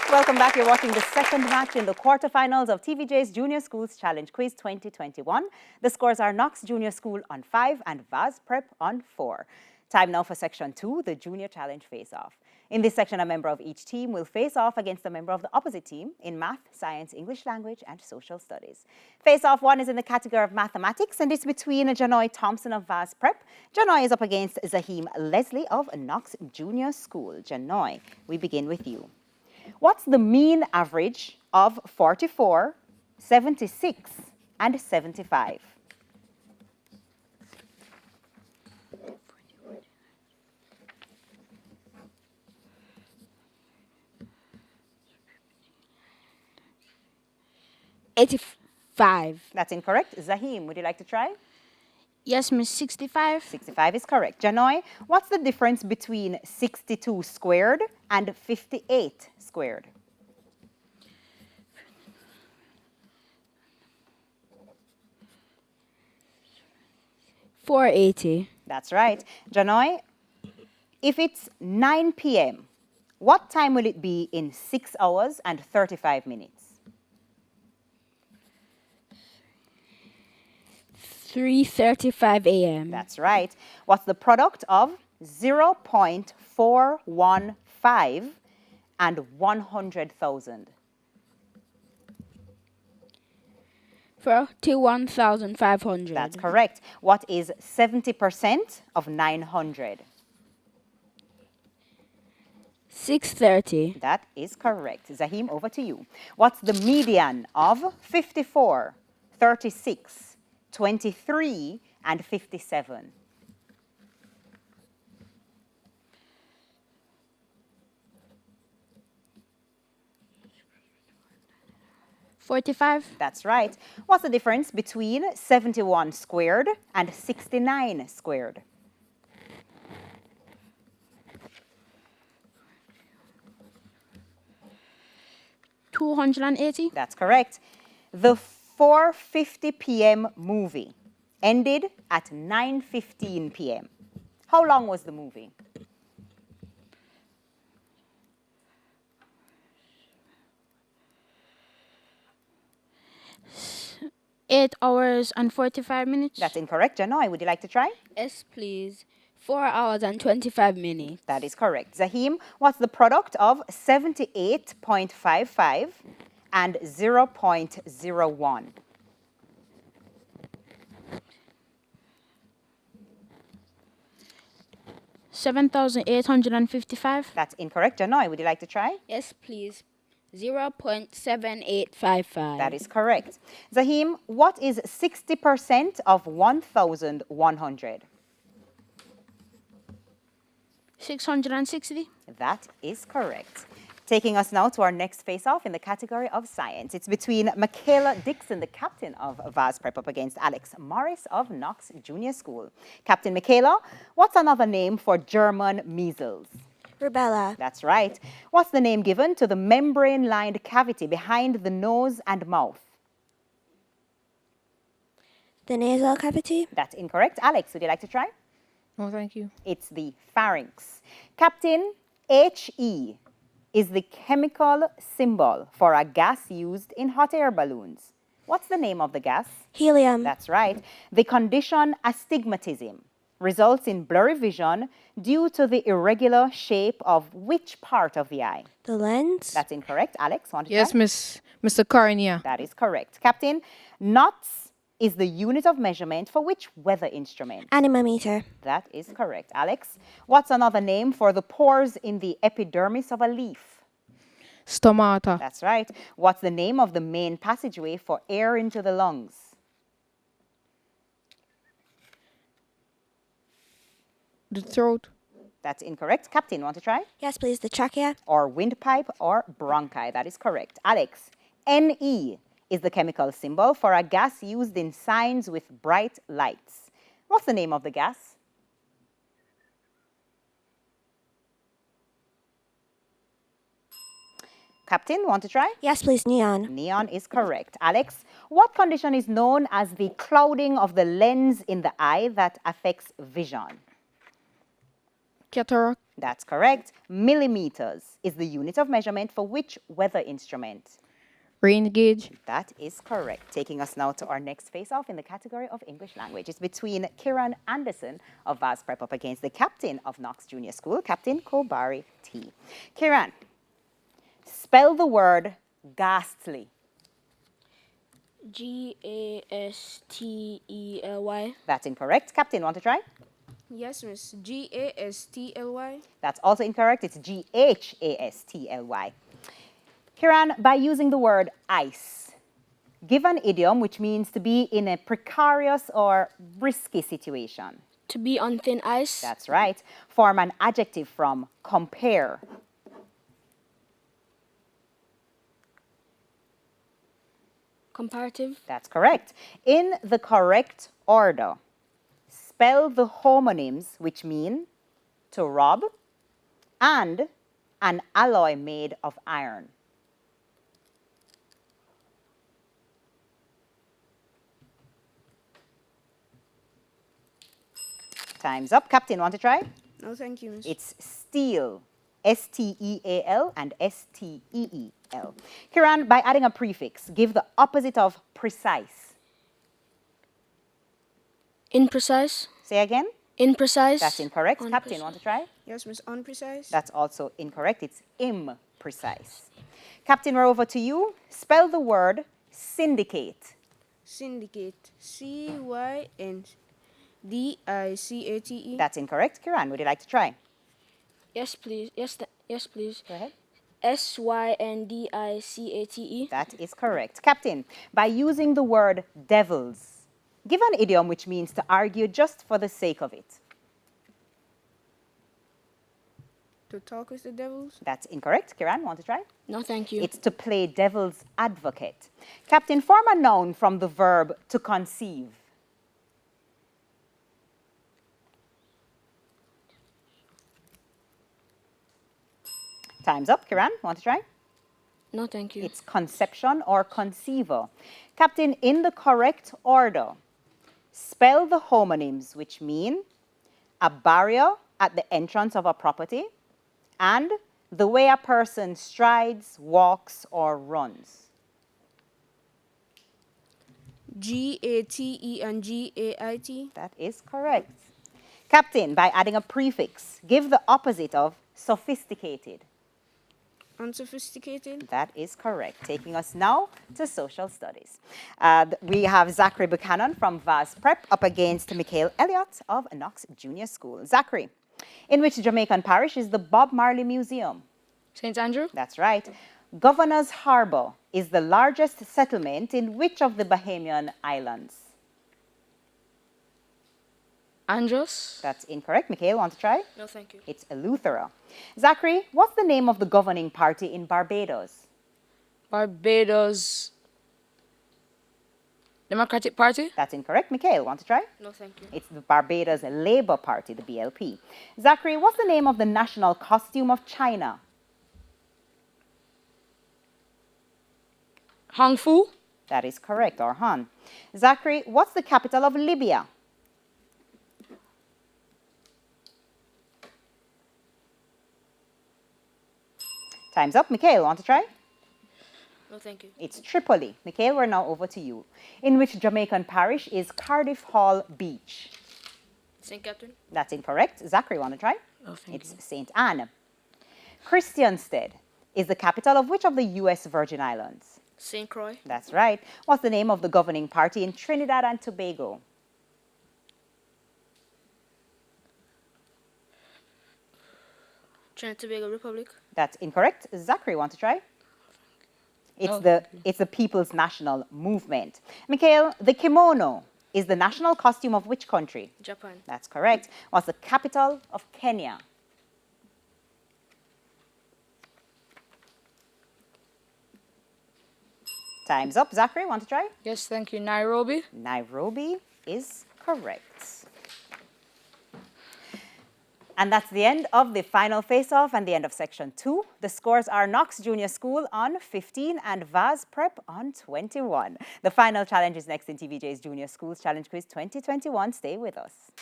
Welcome back. You're watching the second match in the quarterfinals of TVJ's Junior Schools Challenge Quiz 2021. The scores are Knox Junior School on 5 and Vaz Prep on 4. Time now for Section 2, the Junior Challenge Face-Off. In this section, a member of each team will face off against a member of the opposite team in math, science, English language, and social studies. Face-Off 1 is in the category of mathematics, and it's between Janoy Thompson of Vaz Prep. Janoy is up against Zahim Leslie of Knox Junior School. Janoy, we begin with you. What's the mean average of 44, 76, and 75? $85. That's incorrect. Zahim, would you like to try? Yes, Miss. 65. 65 is correct. Janoy, what's the difference between 62 squared and 58 squared? $480. That's right. Janoy, if it's 9 p.m., what time will it be in 6 hours and 35 minutes? 3:35 a.m. That's right. What's the product of 0.415 and 100,000? 41,500. That's correct. What is 70% of 900? 630. That is correct. Zahim, over to you. What's the median of 54, 36, 23, and 57? 45. That's right. What's the difference between 71 squared and 69 squared? 280. That's correct. The 4:50 p.m. movie ended at 9:15 p.m. How long was the movie? 8 hours and 45 minutes. That's incorrect. Janoy, would you like to try? Yes, please. 4 hours and 25 minutes. That is correct. Zahim, what's the product of 78.55 and 0.01? 7,855. That's incorrect. Janoy, would you like to try? Yes, please. 0.7855. That is correct. Zahim, what is 60% of 1,100? 660. That is correct. Taking us now to our next face-off in the category of science. It's between Michaela Dixon, the captain of Vaz Prep, up against Alex Morris of Knox Junior School. Captain Michaela, what's another name for German measles? Rubella. That's right. What's the name given to the membrane-lined cavity behind the nose and mouth? The nasal cavity. That's incorrect. Alex, would you like to try? No, thank you. It's the pharynx. Captain, He is the chemical symbol for a gas used in hot air balloons. What's the name of the gas? Helium. That's right. The condition astigmatism results in blurry vision due to the irregular shape of which part of the eye? The lens. That's incorrect. Alex, want to Yes, try? Mr. Cornea. That is correct. Captain, knots is the unit of measurement for which weather instrument? Anemometer. That is correct. Alex, what's another name for the pores in the epidermis of a leaf? Stomata. That's right. What's the name of the main passageway for air into the lungs? The throat. That's incorrect. Captain, want to try? Yes, please. The trachea. Or windpipe or bronchi. That is correct. Alex, Ne is the chemical symbol for a gas used in signs with bright lights. What's the name of the gas? Captain, want to try? Yes, please. Neon. Neon is correct. Alex, what condition is known as the clouding of the lens in the eye that affects vision? Cataract. That's correct. Millimeters is the unit of measurement for which weather instrument? Rain gauge. That is correct. Taking us now to our next face-off in the category of English language. It's between Kiran Anderson of Vaz Prep up against the captain of Knox Junior School, Captain Kobari T. Kiran, spell the word ghastly. Gastely. That's incorrect. Captain, want to try? Yes, miss. Gastly. That's also incorrect. It's Ghastly. Kiran, by using the word ice, give an idiom which means to be in a precarious or risky situation. To be on thin ice. That's right. Form an adjective from compare. Comparative. That's correct. In the correct order, spell the homonyms which mean to rob and an alloy made of iron. Time's up. Captain, want to try? No, thank you, miss. It's steel. S-T-E-A-L and S-T-E-E-L. Kiran, by adding a prefix, give the opposite of precise. Imprecise. Say again. Imprecise. That's incorrect. Unprecise. Captain, want to try? Yes, miss. Unprecise. That's also incorrect. It's imprecise. Captain, we're over to you. Spell the word syndicate. Syndicate. C-Y-N-D-I-C-A-T-E. That's incorrect. Kiran, would you like to try? Yes, please. Yes, please. Go ahead. S-Y-N-D-I-C-A-T-E. That is correct. Captain, by using the word devils, give an idiom which means to argue just for the sake of it. To talk with the devils? That's incorrect. Kiran, want to try? No, thank you. It's to play devil's advocate. Captain, form a noun from the verb to conceive. Time's up. Kiran, want to try? No, thank you. It's conception or conceiver. Captain, in the correct order, spell the homonyms which mean a barrier at the entrance of a property and the way a person strides, walks, or runs. G-A-T-E and G-A-I-T. That is correct. Captain, by adding a prefix, give the opposite of sophisticated. Unsophisticated. That is correct. Taking us now to social studies. We have Zachary Buchanan from Vaz Prep up against Mikhail Elliott of Knox Junior School. Zachary, in which Jamaican parish is the Bob Marley Museum? St. Andrew. That's right. Governor's Harbour is the largest settlement in which of the Bahamian islands? Andros. That's incorrect. Mikhail, want to try? No, thank you. It's Eleuthera. Zachary, what's the name of the governing party in Barbados? Barbados. Democratic Party. That's incorrect. Mikhail, want to try? No, thank you. It's the Barbados Labour Party, the BLP. Zachary, what's the name of the national costume of China? Hong Fu. That is correct, or Han. Zachary, what's the capital of Libya? Time's up. Mikhail, want to try? No, thank you. It's Tripoli. Mikhail, we're now over to you. In which Jamaican parish is Cardiff Hall Beach? St. Catherine. That's incorrect. Zachary, want to try? No, thank It's St. Anne. Christiansted is the capital of which of the U.S. Virgin Islands? St. Croix. That's right. What's the name of the governing party in Trinidad and Tobago? Trinidad Tobago Republic. That's incorrect. Zachary, want to try? It's the People's National Movement. Mikhail, the kimono is the national costume of which country? Japan. That's correct. What's the capital of Kenya? Time's up. Zachary, want to try? Yes, thank you. Nairobi. Nairobi is correct. And that's the end of the final face-off and the end of section 2. The scores are Knox Junior School on 15 and Vaz Prep on 21. The final challenge is next in TVJ's Junior Schools Challenge Quiz 2021. Stay with us.